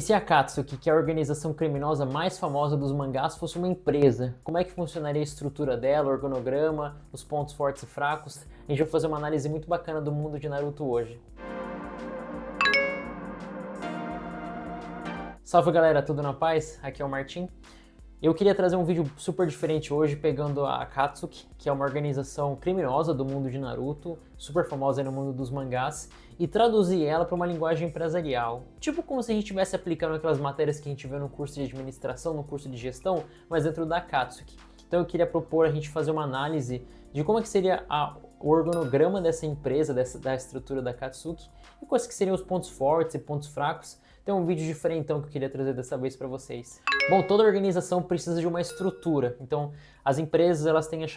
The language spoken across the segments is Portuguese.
E se a Akatsuki, que é a organização criminosa mais famosa dos mangás, fosse uma empresa? Como é que funcionaria a estrutura dela, o organograma, os pontos fortes e fracos? A gente vai fazer uma análise muito bacana do mundo de Naruto hoje. Salve galera, tudo na paz? Aqui é o Martin. Eu queria trazer um vídeo super diferente hoje, pegando a Akatsuki, que é uma organização criminosa do mundo de Naruto, super famosa no mundo dos mangás, e traduzir ela para uma linguagem empresarial. Tipo como se a gente estivesse aplicando aquelas matérias que a gente vê no curso de administração, no curso de gestão, mas dentro da Akatsuki. Então eu queria propor a gente fazer uma análise de como é que seria o organograma dessa empresa, da estrutura da Akatsuki, e quais que seriam os pontos fortes e pontos fracos. Tem um vídeo diferentão que eu queria trazer dessa vez para vocês. Bom, toda organização precisa de uma estrutura. Então, as empresas elas têm o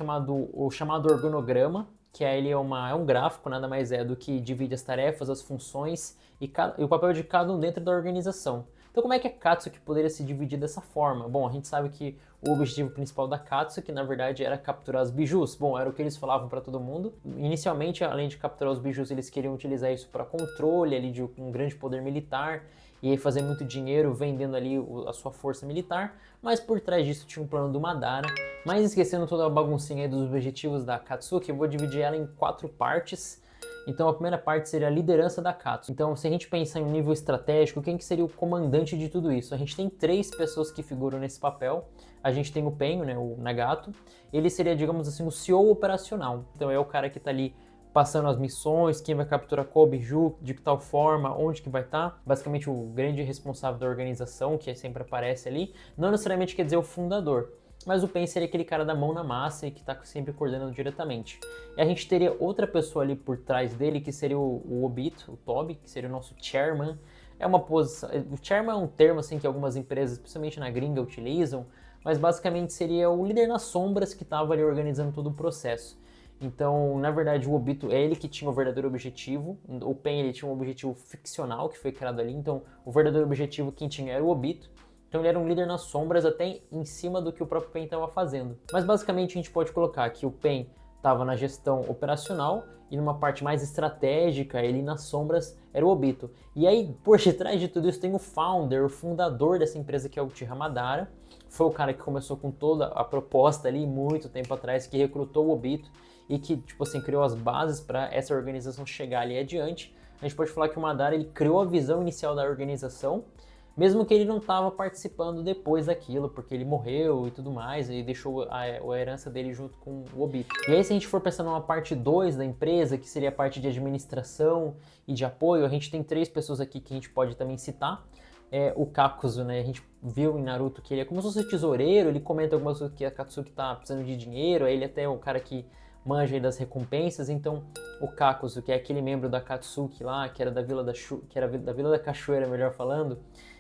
chamado organograma, que é um gráfico, nada mais é do que divide as tarefas, as funções e o papel de cada um dentro da organização. Então, como é que a Akatsuki poderia se dividir dessa forma? Bom, a gente sabe que o objetivo principal da Akatsuki, na verdade, era capturar as bijus. Bom, era o que eles falavam para todo mundo. Inicialmente, além de capturar os bijus, eles queriam utilizar isso para controle ali de um grande poder militar e aí fazer muito dinheiro vendendo ali a sua força militar, mas por trás disso tinha um plano do Madara. Mas esquecendo toda a baguncinha aí dos objetivos da Akatsuki, eu vou dividir ela em 4 partes. Então a primeira parte seria a liderança da Akatsuki. Então se a gente pensar em um nível estratégico, quem que seria o comandante de tudo isso? A gente tem 3 pessoas que figuram nesse papel. A gente tem o Penho, né, o Nagato. Ele seria, digamos assim, o CEO operacional. Então é o cara que está ali passando as missões, quem vai capturar qual biju, de que tal forma, onde que vai estar. Basicamente o grande responsável da organização, que sempre aparece ali. Não necessariamente quer dizer o fundador, mas o Pen seria aquele cara da mão na massa e que está sempre coordenando diretamente. E a gente teria outra pessoa ali por trás dele, que seria o Obito, o Tobi, que seria o nosso chairman. É uma posição, o chairman é um termo assim que algumas empresas, principalmente na gringa, utilizam, mas basicamente seria o líder nas sombras que estava ali organizando todo o processo. Então, na verdade, o Obito é ele que tinha o verdadeiro objetivo. O Pen ele tinha um objetivo ficcional que foi criado ali. Então, o verdadeiro objetivo quem tinha era o Obito. Então, ele era um líder nas sombras, até em cima do que o próprio Pen estava fazendo. Mas, basicamente, a gente pode colocar que o Pen estava na gestão operacional e numa parte mais estratégica, ele nas sombras era o Obito. E aí, por detrás de tudo isso, tem o founder, o fundador dessa empresa, que é o Uchiha Madara. Foi o cara que começou com toda a proposta ali muito tempo atrás, que recrutou o Obito e que, tipo assim, criou as bases para essa organização chegar ali adiante. A gente pode falar que o Madara ele criou a visão inicial da organização, mesmo que ele não estava participando depois daquilo, porque ele morreu e tudo mais, e deixou a herança dele junto com o Obito. E aí, se a gente for pensar numa parte 2 da empresa, que seria a parte de administração e de apoio, a gente tem 3 pessoas aqui que a gente pode também citar. O Kakuzu, né? A gente viu em Naruto que ele é como se fosse tesoureiro, ele comenta algumas coisas que a Akatsuki tá precisando de dinheiro, aí ele até é o cara que manja aí das recompensas. Então o Kakuzu, que é aquele membro da Akatsuki lá, que era da Vila da Cachoeira, melhor falando,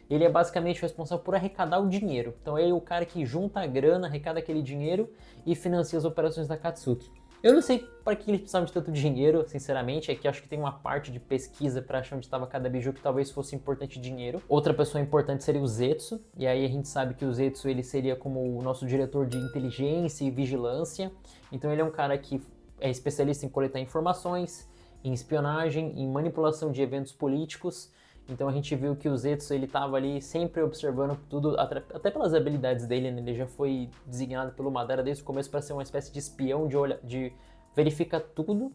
ele é basicamente o responsável por arrecadar o dinheiro. Então ele é o cara que junta a grana, arrecada aquele dinheiro e financia as operações da Akatsuki. Eu não sei para que eles precisavam de tanto dinheiro, sinceramente, é que acho que tem uma parte de pesquisa para achar onde estava cada biju que talvez fosse importante dinheiro. Outra pessoa importante seria o Zetsu, e aí a gente sabe que o Zetsu ele seria como o nosso diretor de inteligência e vigilância. Então ele é um cara que é especialista em coletar informações, em espionagem, em manipulação de eventos políticos. Então a gente viu que o Zetsu ele estava ali sempre observando tudo, até pelas habilidades dele, né? Ele já foi designado pelo Madara desde o começo para ser uma espécie de espião, de verificar tudo.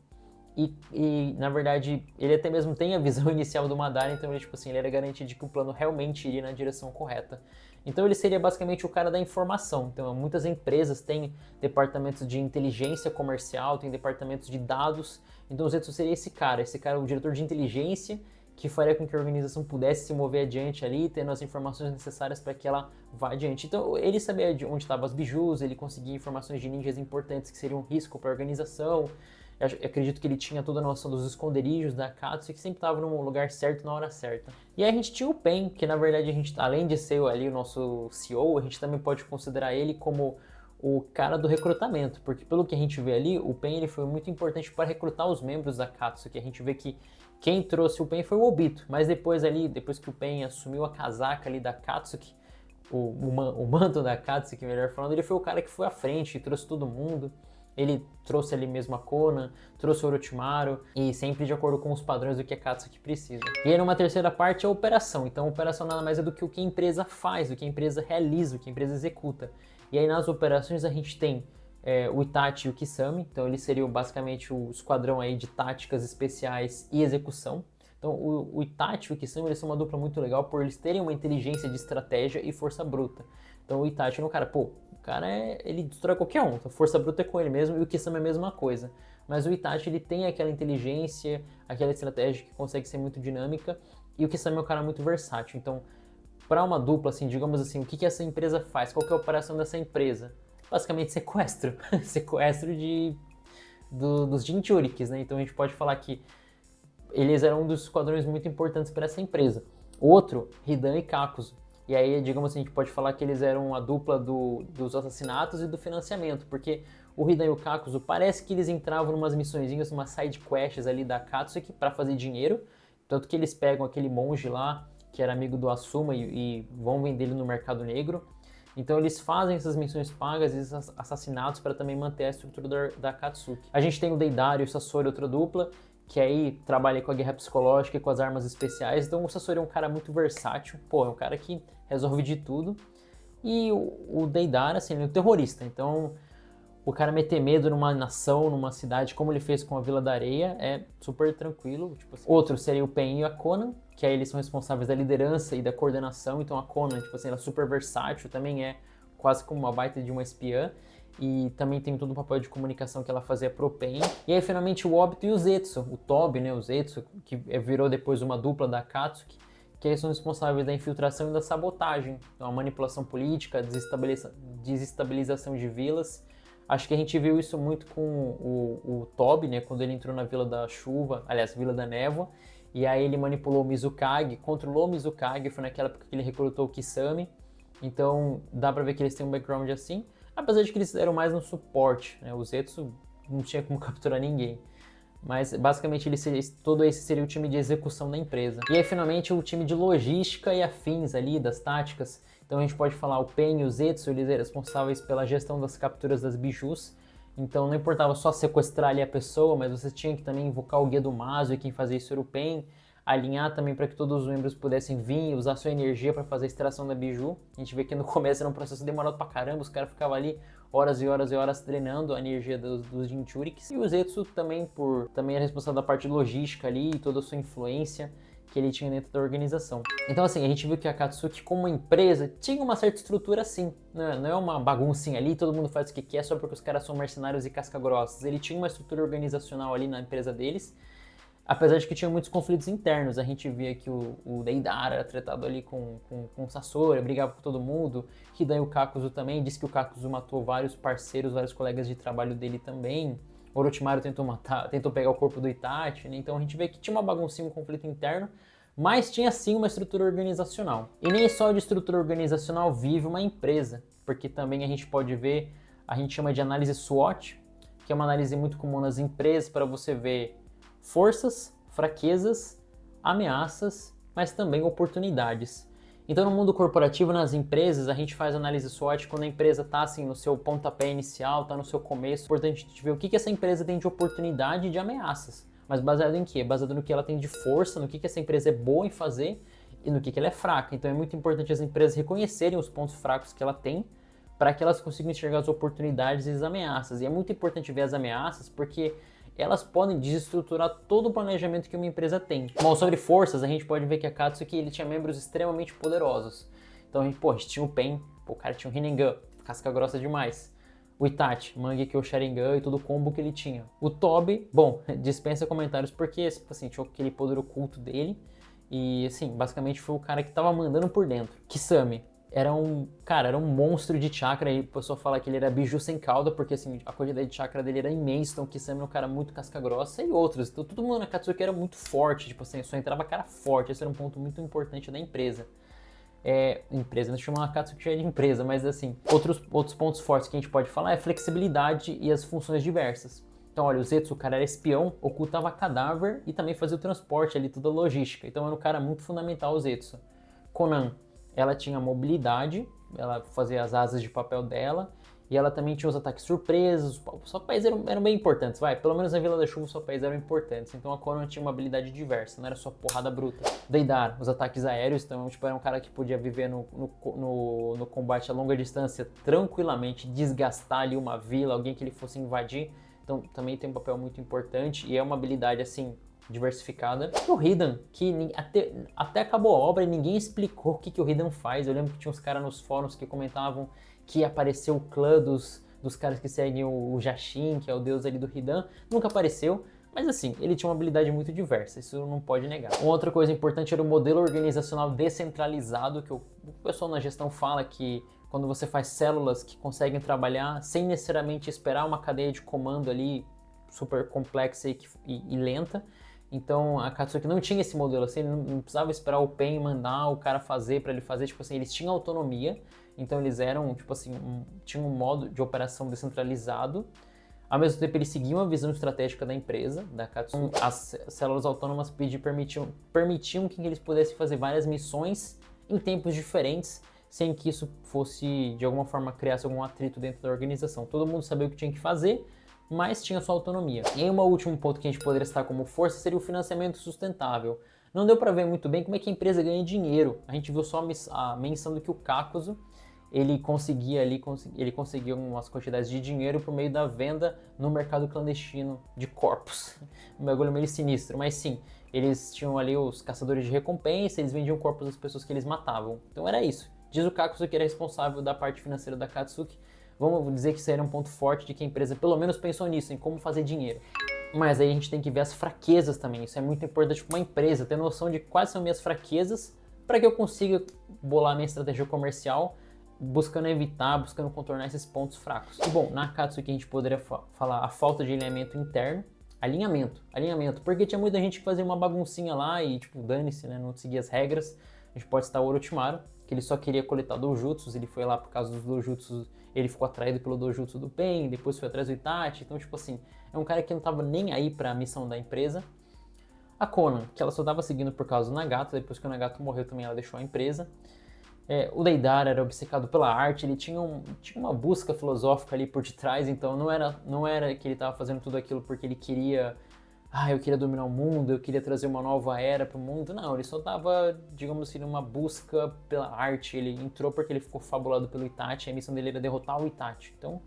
E na verdade ele até mesmo tem a visão inicial do Madara, então ele, tipo assim, ele era garantido de que o plano realmente iria na direção correta. Então ele seria basicamente o cara da informação. Então muitas empresas têm departamentos de inteligência comercial, tem departamentos de dados. Então o Zetsu seria esse cara, o diretor de inteligência, que faria com que a organização pudesse se mover adiante ali, tendo as informações necessárias para que ela vá adiante. Então ele sabia de onde estavam as bijus, ele conseguia informações de ninjas importantes que seriam um risco para a organização. Eu acredito que ele tinha toda a noção dos esconderijos da Akatsuki, que sempre estava no lugar certo na hora certa. E aí a gente tinha o Pen, que na verdade a gente, além de ser ali o nosso CEO, a gente também pode considerar ele como o cara do recrutamento, porque pelo que a gente vê ali, o Pen ele foi muito importante para recrutar os membros da Akatsuki. A gente vê que quem trouxe o Pen foi o Obito, mas depois que o Pen assumiu a casaca ali da Akatsuki, o manto da Akatsuki, melhor falando, ele foi o cara que foi à frente e trouxe todo mundo. Ele trouxe ali mesmo a Conan, trouxe o Orochimaru e sempre de acordo com os padrões do que a Katsuki precisa. E aí numa terceira parte a operação. Então a operação nada mais é do que o que a empresa faz, do que a empresa realiza, do que a empresa executa. E aí nas operações a gente tem o Itachi e o Kisame, então eles seriam basicamente o esquadrão aí de táticas especiais e execução. Então o Itachi e o Kisame eles são uma dupla muito legal por eles terem uma inteligência de estratégia e força bruta. Então o Itachi é um cara, pô, o cara ele destrói qualquer um, então força bruta é com ele mesmo e o Kisame é a mesma coisa. Mas o Itachi ele tem aquela inteligência, aquela estratégia que consegue ser muito dinâmica e o Kisame é um cara muito versátil. Então para uma dupla, assim, digamos assim, o que essa empresa faz? Qual que é a operação dessa empresa? Basicamente sequestro, sequestro dos Jinchurikis, né? Então a gente pode falar que eles eram um dos esquadrões muito importantes para essa empresa. Outro, Hidan e Kakuzu. E aí, digamos assim, a gente pode falar que eles eram a dupla dos assassinatos e do financiamento, porque o Hidan e o Kakuzu parece que eles entravam em umas missõezinhas, umas side quests ali da Katsuki para fazer dinheiro, tanto que eles pegam aquele monge lá, que era amigo do Asuma e vão vender ele no mercado negro. Então eles fazem essas missões pagas e esses assassinatos para também manter a estrutura da Katsuki. A gente tem o Deidara e o Sasori, outra dupla, que aí trabalha com a guerra psicológica e com as armas especiais. Então o Sasori é um cara muito versátil, pô, é um cara que resolve de tudo. E o Deidara, assim, ele é um terrorista. Então o cara meter medo numa nação, numa cidade, como ele fez com a Vila da Areia, é super tranquilo. Tipo assim. Outro seria o Pen e a Conan, que aí eles são responsáveis da liderança e da coordenação. Então a Conan, tipo assim, ela é super versátil, também é quase como uma baita de uma espiã. E também tem todo o papel de comunicação que ela fazia pro Pen. E aí finalmente o Obito e o Zetsu, o Tobi, né, o Zetsu, que virou depois uma dupla da Katsuki, que aí são responsáveis da infiltração e da sabotagem. Então a manipulação política, desestabilização de vilas. Acho que a gente viu isso muito com o Tobi, né, quando ele entrou na Vila da Chuva, aliás, Vila da Névoa, e aí ele manipulou o Mizukage, controlou o Mizukage, foi naquela época que ele recrutou o Kisame, então dá pra ver que eles têm um background assim, apesar de que eles eram mais no suporte, né, o Zetsu não tinha como capturar ninguém. Mas basicamente todo esse seria o time de execução da empresa. E aí finalmente o time de logística e afins ali, das táticas. Então a gente pode falar o Pen e o Zetsu, eles eram responsáveis pela gestão das capturas das bijus. Então não importava só sequestrar ali a pessoa, mas você tinha que também invocar o Gedomazo e quem fazia isso era o Pen. Alinhar também para que todos os membros pudessem vir e usar sua energia para fazer a extração da biju. A gente vê que no começo era um processo demorado pra caramba, os caras ficavam ali horas e horas e horas treinando a energia dos Jinchurikis. E o Zetsu também também era responsável da parte logística ali e toda a sua influência que ele tinha dentro da organização. Então assim, a gente viu que a Katsuki como empresa tinha uma certa estrutura assim, não é uma baguncinha ali, todo mundo faz o que quer só porque os caras são mercenários e casca-grossas. Ele tinha uma estrutura organizacional ali na empresa deles, apesar de que tinha muitos conflitos internos. A gente via que o Deidara era tratado ali com o Sasori, brigava com todo mundo. Hidan e o Kakuzu também, disse que o Kakuzu matou vários parceiros, vários colegas de trabalho dele também. Orochimaru tentou pegar o corpo do Itachi, né? Então a gente vê que tinha uma baguncinha, um conflito interno, mas tinha sim uma estrutura organizacional. E nem só de estrutura organizacional vive uma empresa, porque também a gente pode ver, a gente chama de análise SWOT, que é uma análise muito comum nas empresas para você ver forças, fraquezas, ameaças, mas também oportunidades. Então no mundo corporativo, nas empresas, a gente faz análise SWOT quando a empresa está assim, no seu pontapé inicial, está no seu começo. É importante a gente ver o que essa empresa tem de oportunidade e de ameaças. Mas baseado em quê? Baseado no que ela tem de força, no que essa empresa é boa em fazer e no que ela é fraca. Então é muito importante as empresas reconhecerem os pontos fracos que ela tem para que elas consigam enxergar as oportunidades e as ameaças. E é muito importante ver as ameaças porque elas podem desestruturar todo o planejamento que uma empresa tem. Bom, sobre forças, a gente pode ver que a Katsuki ele tinha membros extremamente poderosos. Então a gente tinha o Pen, o cara tinha o Rinnegan, casca grossa demais. O Itachi, Mangekyo Sharingan e todo o combo que ele tinha. O Tobi, bom, dispensa comentários porque assim, tinha aquele poder oculto dele. E assim, basicamente foi o cara que tava mandando por dentro. Kisame, era um monstro de chakra, e o pessoal fala que ele era biju sem cauda, porque assim, a quantidade de chakra dele era imensa, então o Kisame era um cara muito casca grossa e outros. Então todo mundo na Katsuki era muito forte, tipo assim, só entrava cara forte, esse era um ponto muito importante da empresa. Empresa, não chama a Katsuki de empresa, mas assim, outros pontos fortes que a gente pode falar é flexibilidade e as funções diversas. Então olha, o Zetsu, o cara era espião, ocultava cadáver e também fazia o transporte ali, toda a logística, então era um cara muito fundamental o Zetsu. Conan, ela tinha mobilidade, ela fazia as asas de papel dela E ela também tinha os ataques surpresos, os papéis eram bem importantes, vai. Pelo menos na Vila da Chuva os papéis eram importantes. Então a Conan tinha uma habilidade diversa, não era só porrada bruta. Deidara, os ataques aéreos, então tipo, era um cara que podia viver no combate a longa distância tranquilamente, desgastar ali uma vila, alguém que ele fosse invadir. Então também tem um papel muito importante e é uma habilidade assim diversificada. E o Hidan, que até acabou a obra e ninguém explicou o que o Hidan faz. Eu lembro que tinha uns caras nos fóruns que comentavam que apareceu o clã dos caras que seguem o Jashin, que é o deus ali do Hidan. Nunca apareceu, mas assim, ele tinha uma habilidade muito diversa, isso não pode negar. Uma outra coisa importante era o modelo organizacional descentralizado, que o pessoal na gestão fala que quando você faz células que conseguem trabalhar sem necessariamente esperar uma cadeia de comando ali super complexa e lenta. Então a Katsuki não tinha esse modelo, assim, ele não precisava esperar o PEN mandar o cara fazer para ele fazer, tipo assim, eles tinham autonomia, então eles eram, tipo assim, tinham um modo de operação descentralizado, ao mesmo tempo eles seguiam a visão estratégica da empresa, da Katsuki. As células autônomas permitiam que eles pudessem fazer várias missões em tempos diferentes, sem que isso fosse, de alguma forma, criasse algum atrito dentro da organização. Todo mundo sabia o que tinha que fazer, mas tinha sua autonomia. E aí, um último ponto que a gente poderia citar como força seria o financiamento sustentável. Não deu para ver muito bem como é que a empresa ganha dinheiro. A gente viu só a menção do que o Kakuzu, ele conseguia umas quantidades de dinheiro por meio da venda no mercado clandestino de corpos. Um bagulho meio sinistro, mas sim, eles tinham ali os caçadores de recompensa, eles vendiam corpos das pessoas que eles matavam. Então era isso. Diz o Kakuzu que era responsável da parte financeira da Katsuki. Vamos dizer que isso era um ponto forte de que a empresa pelo menos pensou nisso, em como fazer dinheiro. Mas aí a gente tem que ver as fraquezas também. Isso é muito importante para uma empresa, ter noção de quais são minhas fraquezas para que eu consiga bolar minha estratégia comercial, buscando evitar, buscando contornar esses pontos fracos. E bom, na Akatsuki a gente poderia falar a falta de alinhamento interno. Alinhamento, porque tinha muita gente que fazia uma baguncinha lá e tipo, dane-se, né, não seguia as regras. A gente pode citar o Orochimaru, que ele só queria coletar dojutsus, ele foi lá por causa dos dojutsus, ele ficou atraído pelo dojutsu do Pain, depois foi atrás do Itachi, então tipo assim, é um cara que não tava nem aí pra missão da empresa. A Conan, que ela só tava seguindo por causa do Nagato, depois que o Nagato morreu também ela deixou a empresa. O Deidara era obcecado pela arte, ele tinha uma busca filosófica ali por detrás, então não era que ele estava fazendo tudo aquilo porque ele queria, eu queria dominar o mundo, eu queria trazer uma nova era para o mundo, não, ele só estava, digamos assim, numa busca pela arte, ele entrou porque ele ficou fabulado pelo Itachi, a missão dele era derrotar o Itachi, então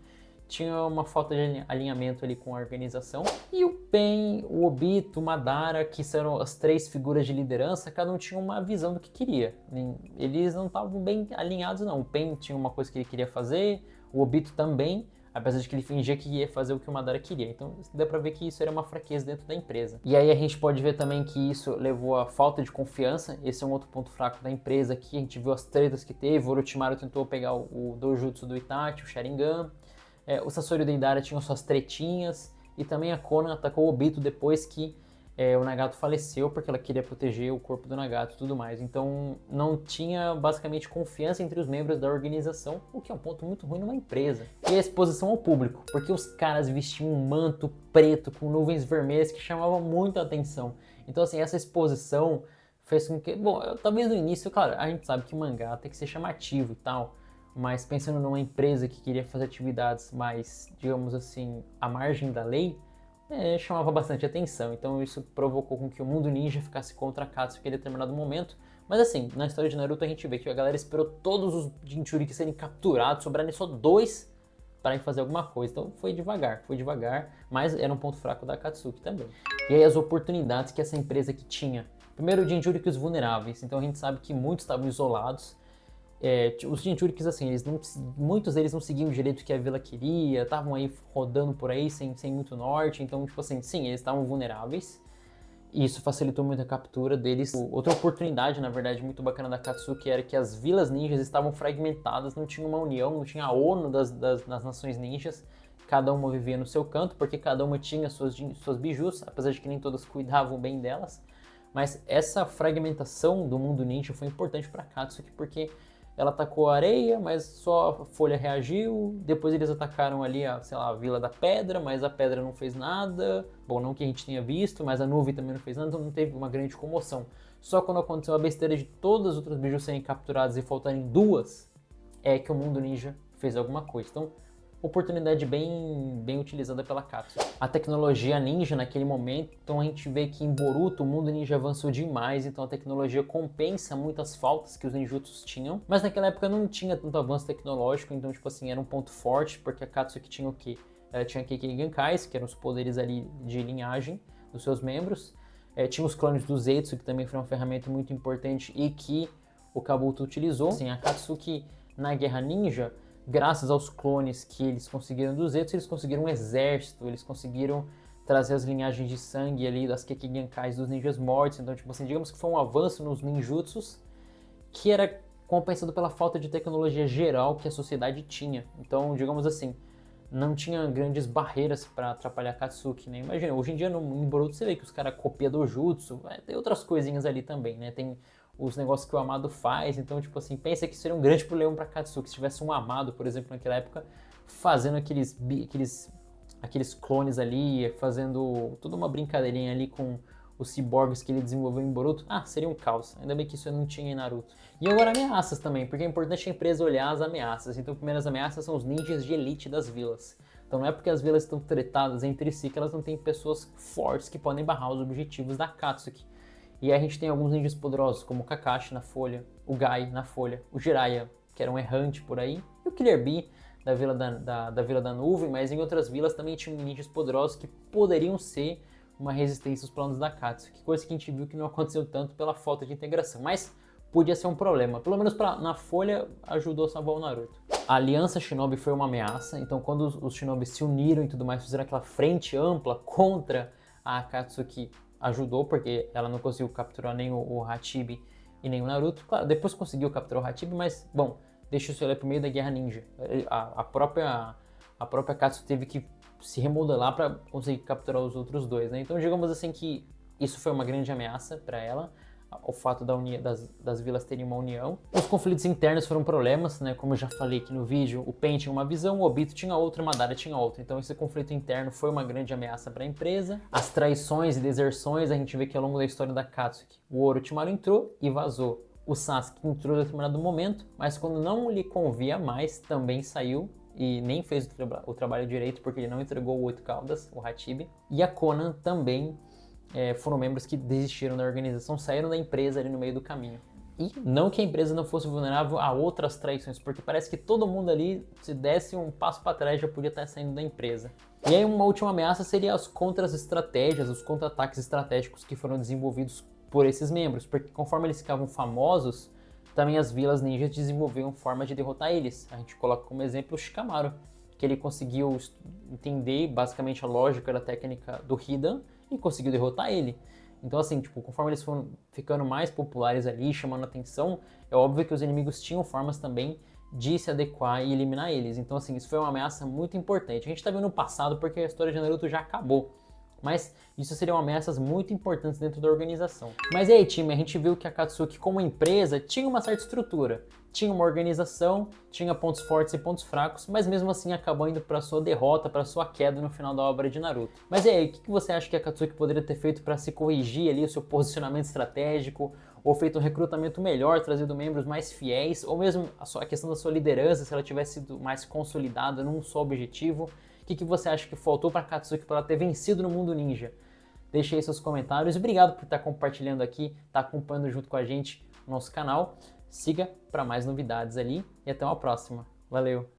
tinha uma falta de alinhamento ali com a organização. E o Pain, o Obito, o Madara, que são as três figuras de liderança, cada um tinha uma visão do que queria. Eles não estavam bem alinhados, não. O Pain tinha uma coisa que ele queria fazer, o Obito também, apesar de que ele fingia que ia fazer o que o Madara queria. Então dá pra ver que isso era uma fraqueza dentro da empresa. E aí a gente pode ver também que isso levou à falta de confiança. Esse é um outro ponto fraco da empresa aqui. A gente viu as tretas que teve, o Orochimaru tentou pegar o dojutsu do Itachi, o Sharingan. O Sasori e o Deidara tinham suas tretinhas, e também a Conan atacou o Obito depois que o Nagato faleceu, porque ela queria proteger o corpo do Nagato e tudo mais. Então não tinha basicamente confiança entre os membros da organização, o que é um ponto muito ruim numa empresa. E a exposição ao público, porque os caras vestiam um manto preto com nuvens vermelhas que chamavam muito a atenção. Então assim, essa exposição fez com que, bom, talvez no início, claro, a gente sabe que o mangá tem que ser chamativo e tal, mas pensando numa empresa que queria fazer atividades mais, digamos assim, à margem da lei, chamava bastante atenção. Então isso provocou com que o mundo ninja ficasse contra a Katsuki em determinado momento. Mas assim, na história de Naruto a gente vê que a galera esperou todos os Jinchuriki serem capturados, sobrarem só 2 para fazer alguma coisa. Então foi devagar, mas era um ponto fraco da Katsuki também. E aí as oportunidades que essa empresa aqui tinha. Primeiro, Jinchurikis vulneráveis. Então a gente sabe que muitos estavam isolados. Os Jinchurikis, assim, muitos deles não seguiam direito o que a vila queria, estavam aí rodando por aí sem muito norte, então, tipo assim, sim, eles estavam vulneráveis, e isso facilitou muito a captura deles. Outra oportunidade, na verdade, muito bacana da Katsuki era que as vilas ninjas estavam fragmentadas, não tinha uma união, não tinha a ONU das nações ninjas, cada uma vivia no seu canto, porque cada uma tinha suas bijus, apesar de que nem todas cuidavam bem delas, mas essa fragmentação do mundo ninja foi importante para Katsuki, porque ela atacou a areia, mas só a folha reagiu. Depois eles atacaram ali a Vila da Pedra, mas a pedra não fez nada. Bom, não que a gente tenha visto, mas a nuvem também não fez nada, então não teve uma grande comoção. Só quando aconteceu a besteira de todas as outras bijus serem capturadas e faltarem 2, é que o mundo ninja fez alguma coisa. Então, oportunidade bem utilizada pela Akatsuki. A tecnologia ninja naquele momento, então a gente vê que em Boruto o mundo ninja avançou demais, então a tecnologia compensa muitas faltas que os ninjutsus tinham, mas naquela época não tinha tanto avanço tecnológico, então tipo assim, era um ponto forte, porque a Akatsuki tinha o quê? Ela tinha Kekkei Genkais, que eram os poderes ali de linhagem dos seus membros, tinha os clones do Zetsu, que também foi uma ferramenta muito importante e que o Kabuto utilizou. Assim, a Akatsuki na Guerra Ninja, graças aos clones que eles conseguiram do Zetsu, eles conseguiram um exército, eles conseguiram trazer as linhagens de sangue ali das Kekkei Genkais dos ninjas mortos. Então, tipo assim, digamos que foi um avanço nos ninjutsus que era compensado pela falta de tecnologia geral que a sociedade tinha. Então, digamos assim, não tinha grandes barreiras para atrapalhar a Akatsuki, né? Imagina, hoje em dia em Boruto você vê que os caras copiam do Jutsu, tem outras coisinhas ali também, né? Tem os negócios que o Amado faz, então, tipo assim, pensa que seria um grande problema para Akatsuki se tivesse um Amado, por exemplo, naquela época, fazendo aqueles clones ali, fazendo toda uma brincadeirinha ali com os ciborgues que ele desenvolveu em Boruto. Seria um caos. Ainda bem que isso eu não tinha em Naruto. E agora ameaças também, porque é importante a empresa olhar as ameaças. Então, primeiras ameaças são os ninjas de elite das vilas. Então não é porque as vilas estão tretadas entre si que elas não têm pessoas fortes que podem barrar os objetivos da Akatsuki. E aí a gente tem alguns ninjas poderosos, como o Kakashi na Folha, o Gai na Folha, o Jiraiya, que era um errante por aí, e o Killer Bee da Vila da Vila da Nuvem, mas em outras vilas também tinham ninjas poderosos que poderiam ser uma resistência aos planos da Akatsuki, coisa que a gente viu que não aconteceu tanto pela falta de integração, mas podia ser um problema. Pelo menos na Folha ajudou a salvar o Naruto. A Aliança Shinobi foi uma ameaça, então quando os Shinobi se uniram e tudo mais, fizeram aquela frente ampla contra a Akatsuki, ajudou, porque ela não conseguiu capturar nem o Hachibi e nem o Naruto. Claro, depois conseguiu capturar o Hachibi, mas, bom, deixa isso ali pro meio da Guerra Ninja. A própria Akatsuki teve que se remodelar para conseguir capturar os outros dois, né? Então, digamos assim que isso foi uma grande ameaça para ela, o fato das vilas terem uma união. Os conflitos internos foram problemas, né? Como eu já falei aqui no vídeo, o Pen tinha uma visão, o Obito tinha outra, o Madara tinha outra. Então esse conflito interno foi uma grande ameaça para a empresa. As traições e deserções, a gente vê que ao longo da história da Akatsuki, o Orochimaru entrou e vazou. O Sasuke entrou em determinado momento, mas quando não lhe convia mais, também saiu e nem fez o trabalho direito porque ele não entregou o Oito Caudas, o Hachibi. E a Konan também foram membros que desistiram da organização, saíram da empresa ali no meio do caminho. E não que a empresa não fosse vulnerável a outras traições, porque parece que todo mundo ali, se desse um passo para trás, já podia estar saindo da empresa. E aí uma última ameaça seria as contra-estratégias, os contra-ataques estratégicos que foram desenvolvidos por esses membros, porque conforme eles ficavam famosos, também as vilas ninjas desenvolviam forma de derrotar eles. A gente coloca como exemplo o Shikamaru, que ele conseguiu entender basicamente a lógica da técnica do Hidan e conseguiu derrotar ele. Então assim, tipo, conforme eles foram ficando mais populares ali, chamando atenção, é óbvio que os inimigos tinham formas também de se adequar e eliminar eles. Então assim, isso foi uma ameaça muito importante. A gente tá vendo no passado porque a história de Naruto já acabou, mas isso seriam ameaças muito importantes dentro da organização. Mas e aí, time, a gente viu que a Akatsuki como empresa tinha uma certa estrutura, tinha uma organização, tinha pontos fortes e pontos fracos, mas mesmo assim acabou indo para sua derrota, para sua queda no final da obra de Naruto. Mas e aí, o que você acha que a Akatsuki poderia ter feito para se corrigir ali o seu posicionamento estratégico, ou feito um recrutamento melhor, trazido membros mais fiéis, ou mesmo a questão da sua liderança, se ela tivesse sido mais consolidada num só objetivo? O que você acha que faltou para a Akatsuki para ela ter vencido no mundo ninja? Deixe aí seus comentários. Obrigado por estar compartilhando aqui, estar acompanhando junto com a gente o nosso canal. Siga para mais novidades ali e até uma próxima. Valeu!